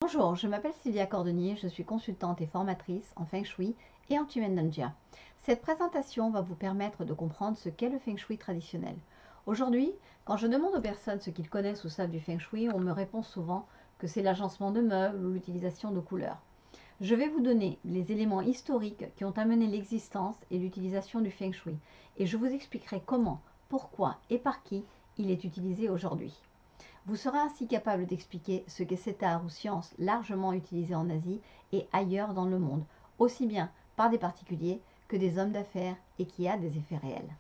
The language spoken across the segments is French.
Bonjour, je m'appelle Sylvia Cordonnier, je suis consultante et formatrice en Feng Shui et en Tumen-Danjia. Cette présentation va vous permettre de comprendre ce qu'est le Feng Shui traditionnel. Aujourd'hui, quand je demande aux personnes ce qu'ils connaissent ou savent du Feng Shui, on me répond souvent que c'est l'agencement de meubles ou l'utilisation de couleurs. Je vais vous donner les éléments historiques qui ont amené l'existence et l'utilisation du Feng Shui et je vous expliquerai comment, pourquoi et par qui il est utilisé aujourd'hui. Vous serez ainsi capable d'expliquer ce qu'est cet art ou science largement utilisé en Asie et ailleurs dans le monde, aussi bien par des particuliers que des hommes d'affaires et qui a des effets réels.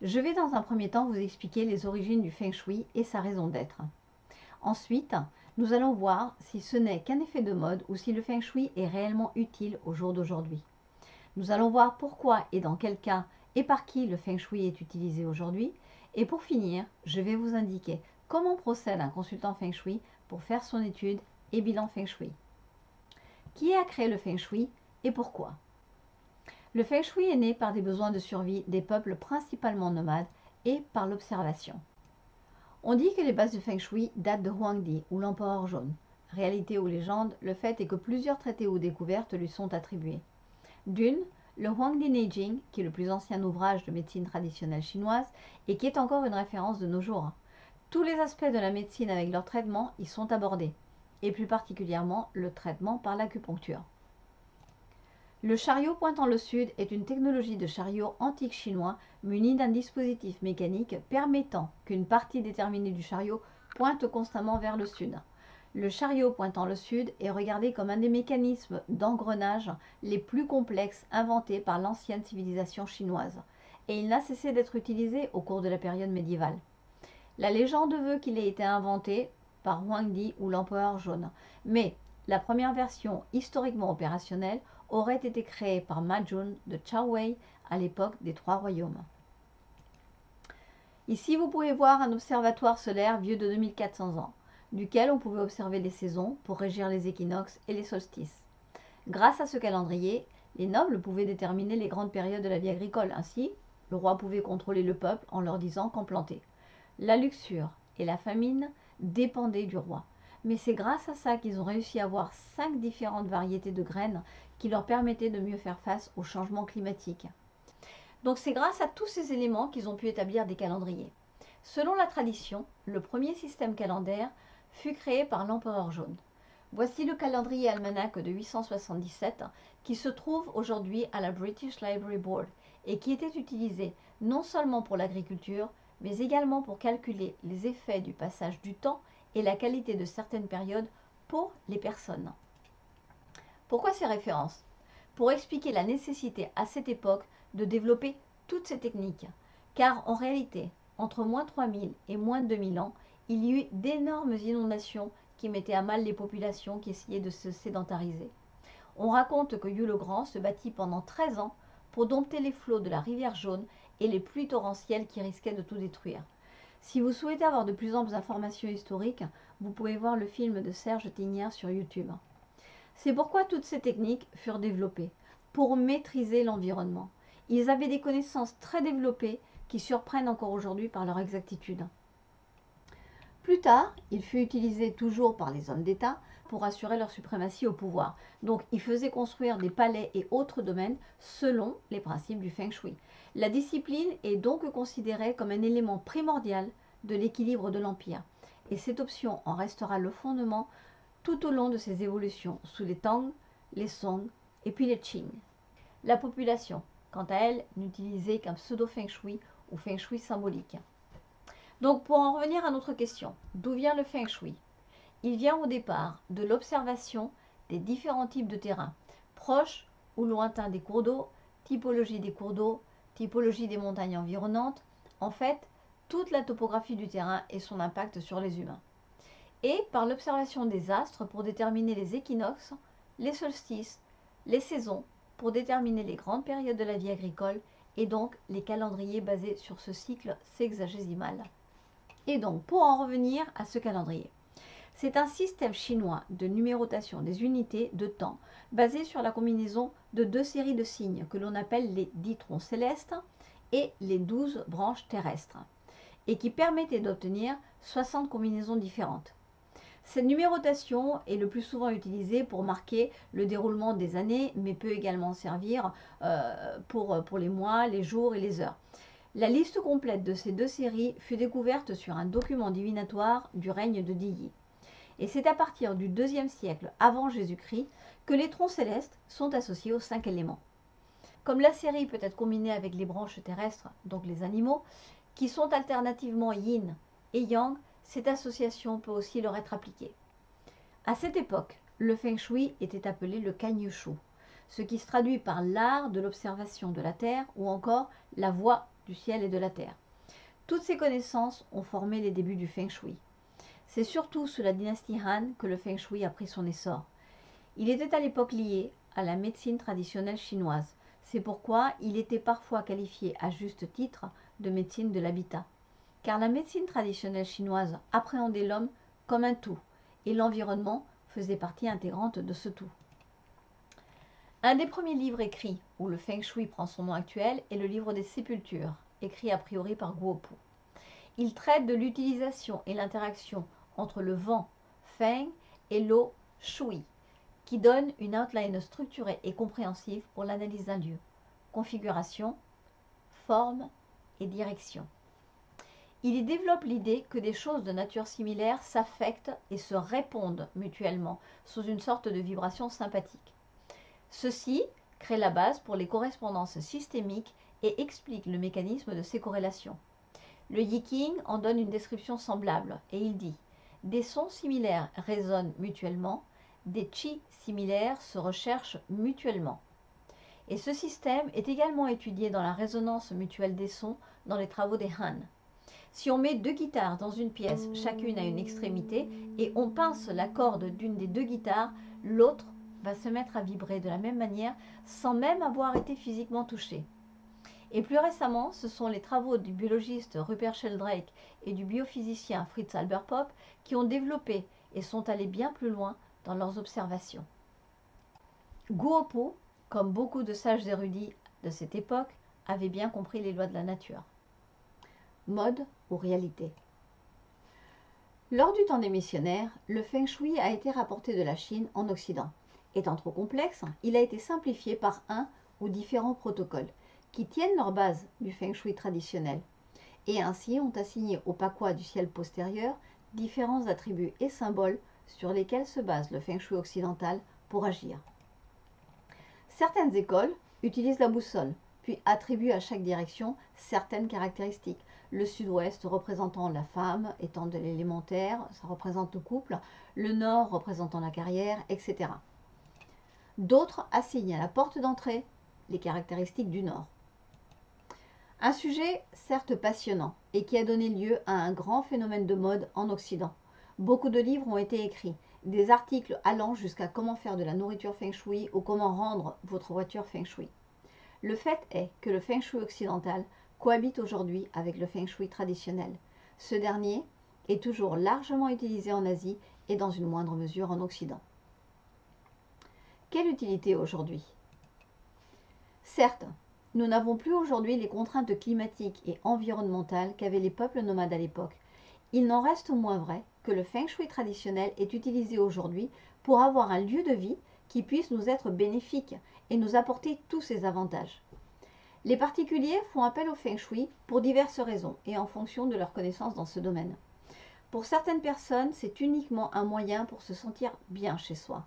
Je vais dans un premier temps vous expliquer les origines du Feng Shui et sa raison d'être. Ensuite, nous allons voir si ce n'est qu'un effet de mode ou si le Feng Shui est réellement utile au jour d'aujourd'hui. Nous allons voir pourquoi et dans quel cas et par qui le Feng Shui est utilisé aujourd'hui. Et pour finir, je vais vous indiquer comment procède un consultant Feng Shui pour faire son étude et bilan Feng Shui. Qui a créé le Feng Shui et pourquoi? Le Feng Shui est né par des besoins de survie des peuples principalement nomades et par l'observation. On dit que les bases du Feng Shui datent de Huangdi ou l'empereur jaune. Réalité ou légende, le fait est que plusieurs traités ou découvertes lui sont attribués. D'une, le Huangdi Neijing, qui est le plus ancien ouvrage de médecine traditionnelle chinoise et qui est encore une référence de nos jours. Tous les aspects de la médecine avec leur traitement y sont abordés, et plus particulièrement le traitement par l'acupuncture. Le chariot pointant le sud est une technologie de chariot antique chinois munie d'un dispositif mécanique permettant qu'une partie déterminée du chariot pointe constamment vers le sud. Le chariot pointant le sud est regardé comme un des mécanismes d'engrenage les plus complexes inventés par l'ancienne civilisation chinoise, et il n'a cessé d'être utilisé au cours de la période médiévale. La légende veut qu'il ait été inventé par Huangdi ou l'empereur jaune, mais la première version historiquement opérationnelle aurait été créée par Ma Jun de Chao-Wei à l'époque des Trois Royaumes. Ici, vous pouvez voir un observatoire solaire vieux de 2400 ans, duquel on pouvait observer les saisons pour régir les équinoxes et les solstices. Grâce à ce calendrier, les nobles pouvaient déterminer les grandes périodes de la vie agricole. Ainsi, le roi pouvait contrôler le peuple en leur disant quand planter. La luxure et la famine dépendaient du roi. Mais c'est grâce à ça qu'ils ont réussi à avoir 5 différentes variétés de graines qui leur permettaient de mieux faire face aux changements climatiques. Donc c'est grâce à tous ces éléments qu'ils ont pu établir des calendriers. Selon la tradition, le premier système calendaire fut créé par l'empereur jaune. Voici le calendrier almanach de 877 qui se trouve aujourd'hui à la British Library Board et qui était utilisé non seulement pour l'agriculture, mais également pour calculer les effets du passage du temps et la qualité de certaines périodes pour les personnes. Pourquoi ces références? Pour expliquer la nécessité à cette époque de développer toutes ces techniques, car en réalité, entre moins 3000 et moins 2000 ans, il y eut d'énormes inondations qui mettaient à mal les populations qui essayaient de se sédentariser. On raconte que Yu le Grand se battit pendant 13 ans pour dompter les flots de la rivière Jaune et les pluies torrentielles qui risquaient de tout détruire. Si vous souhaitez avoir de plus amples informations historiques, vous pouvez voir le film de Serge Tignière sur YouTube. C'est pourquoi toutes ces techniques furent développées, pour maîtriser l'environnement. Ils avaient des connaissances très développées qui surprennent encore aujourd'hui par leur exactitude. Plus tard, il fut utilisé toujours par les hommes d'État pour assurer leur suprématie au pouvoir. Donc, ils faisaient construire des palais et autres domaines selon les principes du Feng Shui. La discipline est donc considérée comme un élément primordial de l'équilibre de l'Empire. Et cette option en restera le fondement tout au long de ses évolutions sous les Tang, les Song et puis les Qing. La population, quant à elle, n'utilisait qu'un pseudo-Feng Shui ou Feng Shui symbolique. Donc pour en revenir à notre question, d'où vient le Feng Shui? Il vient au départ de l'observation des différents types de terrains, proches ou lointains des cours d'eau, typologie des cours d'eau, typologie des montagnes environnantes, en fait, toute la topographie du terrain et son impact sur les humains. Et par l'observation des astres pour déterminer les équinoxes, les solstices, les saisons, pour déterminer les grandes périodes de la vie agricole et donc les calendriers basés sur ce cycle sexagésimal. Et donc, pour en revenir à ce calendrier, c'est un système chinois de numérotation des unités de temps basé sur la combinaison de deux séries de signes que l'on appelle les 10 troncs célestes et les 12 branches terrestres, et qui permettait d'obtenir 60 combinaisons différentes. Cette numérotation est le plus souvent utilisée pour marquer le déroulement des années, mais peut également servir pour les mois, les jours et les heures. La liste complète de ces deux séries fut découverte sur un document divinatoire du règne de Diyi. Et c'est à partir du IIe siècle avant Jésus-Christ que les troncs célestes sont associés aux 5 éléments. Comme la série peut être combinée avec les branches terrestres, donc les animaux, qui sont alternativement yin et yang, cette association peut aussi leur être appliquée. À cette époque, le feng shui était appelé le Kanyushu, ce qui se traduit par l'art de l'observation de la Terre ou encore la voie du ciel et de la Terre. Toutes ces connaissances ont formé les débuts du feng shui. C'est surtout sous la dynastie Han que le feng shui a pris son essor. Il était à l'époque lié à la médecine traditionnelle chinoise. C'est pourquoi il était parfois qualifié à juste titre de médecine de l'habitat. Car la médecine traditionnelle chinoise appréhendait l'homme comme un tout, et l'environnement faisait partie intégrante de ce tout. Un des premiers livres écrits où le feng shui prend son nom actuel est le livre des sépultures, écrit a priori par Guopu. Il traite de l'utilisation et l'interaction entre le vent feng et l'eau shui, qui donne une outline structurée et compréhensive pour l'analyse d'un lieu, configuration, forme et direction. Il y développe l'idée que des choses de nature similaire s'affectent et se répondent mutuellement sous une sorte de vibration sympathique. Ceci crée la base pour les correspondances systémiques et explique le mécanisme de ces corrélations. Le Yi-King en donne une description semblable et il dit « Des sons similaires résonnent mutuellement, des chi similaires se recherchent mutuellement ». Et ce système est également étudié dans la résonance mutuelle des sons dans les travaux des Han. Si on met deux guitares dans une pièce, chacune à une extrémité, et on pince la corde d'une des deux guitares, l'autre va se mettre à vibrer de la même manière sans même avoir été physiquement touché. Et plus récemment, ce sont les travaux du biologiste Rupert Sheldrake et du biophysicien Fritz Albert Popp qui ont développé et sont allés bien plus loin dans leurs observations. Guopu, comme beaucoup de sages érudits de cette époque, avait bien compris les lois de la nature. Mode ou réalité. Lors du temps des missionnaires, le feng shui a été rapporté de la Chine en Occident. Étant trop complexe, il a été simplifié par un ou différents protocoles qui tiennent leur base du feng shui traditionnel et ainsi ont assigné au pakwa du ciel postérieur différents attributs et symboles sur lesquels se base le feng shui occidental pour agir. Certaines écoles utilisent la boussole, puis attribuent à chaque direction certaines caractéristiques. Le sud-ouest représentant la femme, étant de l'élémentaire, ça représente le couple, le nord représentant la carrière, etc. D'autres assignent à la porte d'entrée les caractéristiques du nord. Un sujet certes passionnant et qui a donné lieu à un grand phénomène de mode en Occident. Beaucoup de livres ont été écrits, des articles allant jusqu'à comment faire de la nourriture feng shui ou comment rendre votre voiture feng shui. Le fait est que le feng shui occidental cohabite aujourd'hui avec le feng shui traditionnel. Ce dernier est toujours largement utilisé en Asie et dans une moindre mesure en Occident. Quelle utilité aujourd'hui? Certes, nous n'avons plus aujourd'hui les contraintes climatiques et environnementales qu'avaient les peuples nomades à l'époque. Il n'en reste moins vrai que le feng shui traditionnel est utilisé aujourd'hui pour avoir un lieu de vie qui puisse nous être bénéfique et nous apporter tous ces avantages. Les particuliers font appel au feng shui pour diverses raisons et en fonction de leurs connaissances dans ce domaine. Pour certaines personnes, c'est uniquement un moyen pour se sentir bien chez soi.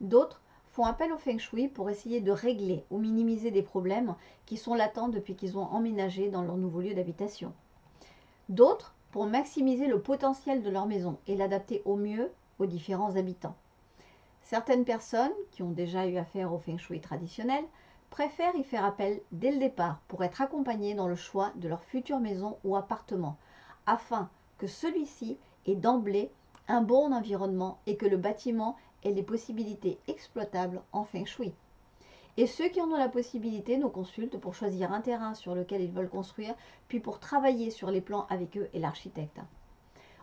D'autres font appel au feng shui pour essayer de régler ou minimiser des problèmes qui sont latents depuis qu'ils ont emménagé dans leur nouveau lieu d'habitation. D'autres pour maximiser le potentiel de leur maison et l'adapter au mieux aux différents habitants. Certaines personnes qui ont déjà eu affaire au feng shui traditionnel préfèrent y faire appel dès le départ pour être accompagnés dans le choix de leur future maison ou appartement, afin que celui-ci ait d'emblée un bon environnement et que le bâtiment ait les possibilités exploitables en feng shui. Et ceux qui en ont la possibilité nous consultent pour choisir un terrain sur lequel ils veulent construire, puis pour travailler sur les plans avec eux et l'architecte.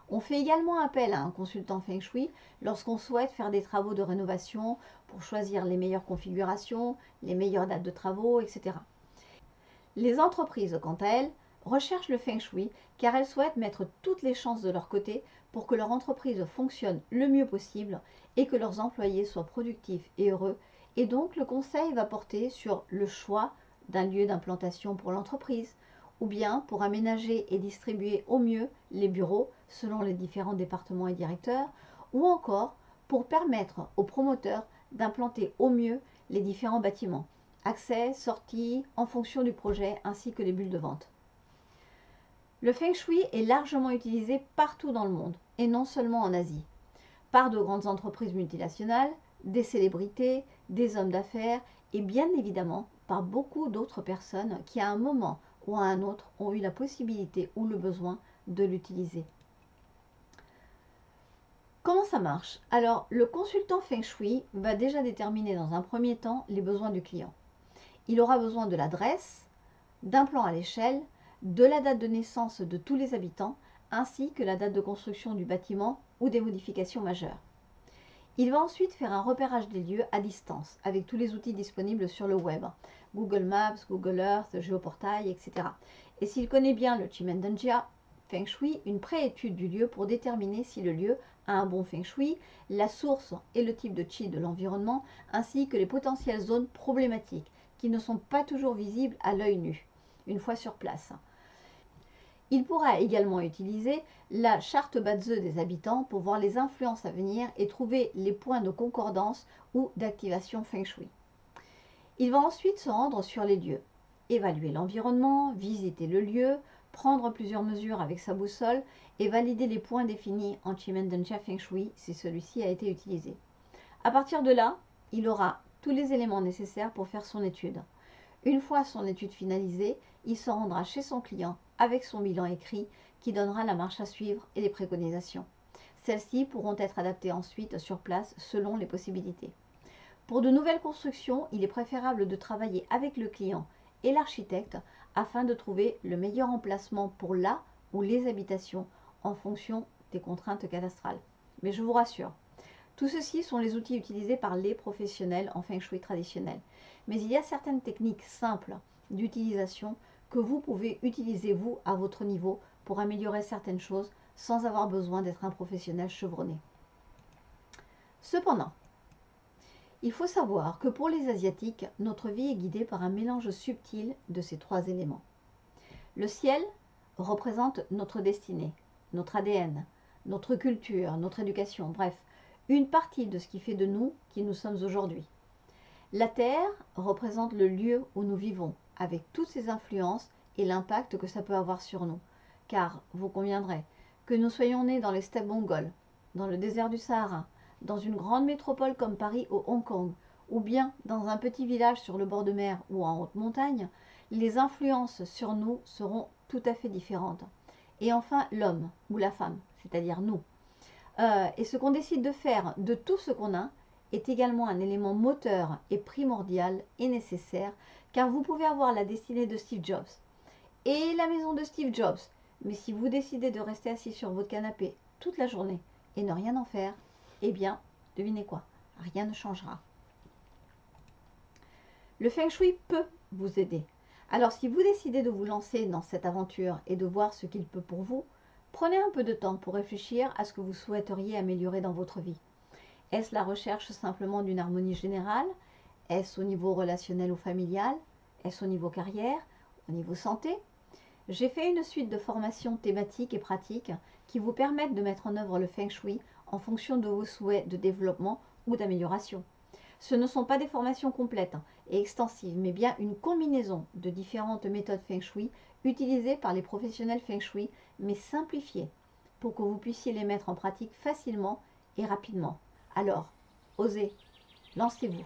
On fait également appel à un consultant feng shui lorsqu'on souhaite faire des travaux de rénovation pour choisir les meilleures configurations, les meilleures dates de travaux, etc. Les entreprises, quant à elles, recherchent le feng shui car elles souhaitent mettre toutes les chances de leur côté pour que leur entreprise fonctionne le mieux possible et que leurs employés soient productifs et heureux. Et donc, le conseil va porter sur le choix d'un lieu d'implantation pour l'entreprise, ou bien pour aménager et distribuer au mieux les bureaux selon les différents départements et directeurs, ou encore pour permettre aux promoteurs d'implanter au mieux les différents bâtiments, accès, sortie, en fonction du projet, ainsi que les bulles de vente. Le Feng Shui est largement utilisé partout dans le monde, et non seulement en Asie, par de grandes entreprises multinationales, des célébrités, des hommes d'affaires, et bien évidemment par beaucoup d'autres personnes qui à un moment ou à un autre ont eu la possibilité ou le besoin de l'utiliser. Comment ça marche? Alors, le consultant Feng Shui va déjà déterminer dans un premier temps les besoins du client. Il aura besoin de l'adresse, d'un plan à l'échelle, de la date de naissance de tous les habitants, ainsi que la date de construction du bâtiment ou des modifications majeures. Il va ensuite faire un repérage des lieux à distance, avec tous les outils disponibles sur le web, Google Maps, Google Earth, Géoportail, etc. Et s'il connaît bien le Chimendonjia Feng Shui, une préétude du lieu pour déterminer si le lieu a un bon Feng Shui, la source et le type de Qi de l'environnement, ainsi que les potentielles zones problématiques, qui ne sont pas toujours visibles à l'œil nu, une fois sur place. Il pourra également utiliser la charte Batze des habitants pour voir les influences à venir et trouver les points de concordance ou d'activation Feng Shui. Il va ensuite se rendre sur les lieux, évaluer l'environnement, visiter le lieu, prendre plusieurs mesures avec sa boussole et valider les points définis en Chimendonjia Feng Shui si celui-ci a été utilisé. À partir de là, il aura tous les éléments nécessaires pour faire son étude. Une fois son étude finalisée, il se rendra chez son client avec son bilan écrit qui donnera la marche à suivre et les préconisations. Celles-ci pourront être adaptées ensuite sur place selon les possibilités. Pour de nouvelles constructions, il est préférable de travailler avec le client et l'architecte afin de trouver le meilleur emplacement pour la ou les habitations en fonction des contraintes cadastrales. Mais je vous rassure, tout ceci sont les outils utilisés par les professionnels en Feng Shui traditionnel. Mais il y a certaines techniques simples d'utilisation que vous pouvez utiliser vous à votre niveau pour améliorer certaines choses sans avoir besoin d'être un professionnel chevronné. Cependant, il faut savoir que pour les Asiatiques, notre vie est guidée par un mélange subtil de ces trois éléments. Le ciel représente notre destinée, notre ADN, notre culture, notre éducation, bref, une partie de ce qui fait de nous qui nous sommes aujourd'hui. La Terre représente le lieu où nous vivons, avec toutes ses influences et l'impact que ça peut avoir sur nous. Car, vous conviendrez, que nous soyons nés dans les steppes mongoles, dans le désert du Sahara, dans une grande métropole comme Paris ou Hong Kong, ou bien dans un petit village sur le bord de mer ou en haute montagne, les influences sur nous seront tout à fait différentes. Et enfin, l'homme ou la femme, c'est-à-dire nous. Et ce qu'on décide de faire de tout ce qu'on a est également un élément moteur et primordial et nécessaire, car vous pouvez avoir la destinée de Steve Jobs et la maison de Steve Jobs, mais si vous décidez de rester assis sur votre canapé toute la journée et ne rien en faire, eh bien, devinez quoi, rien ne changera. Le Feng Shui peut vous aider. Alors si vous décidez de vous lancer dans cette aventure et de voir ce qu'il peut pour vous, prenez un peu de temps pour réfléchir à ce que vous souhaiteriez améliorer dans votre vie. Est-ce la recherche simplement d'une harmonie générale? Est-ce au niveau relationnel ou familial? Est-ce au niveau carrière? Au niveau santé? J'ai fait une suite de formations thématiques et pratiques qui vous permettent de mettre en œuvre le Feng Shui en fonction de vos souhaits de développement ou d'amélioration. Ce ne sont pas des formations complètes et extensives, mais bien une combinaison de différentes méthodes Feng Shui utilisées par les professionnels Feng Shui, mais simplifiées pour que vous puissiez les mettre en pratique facilement et rapidement. Alors, osez, lancez-vous.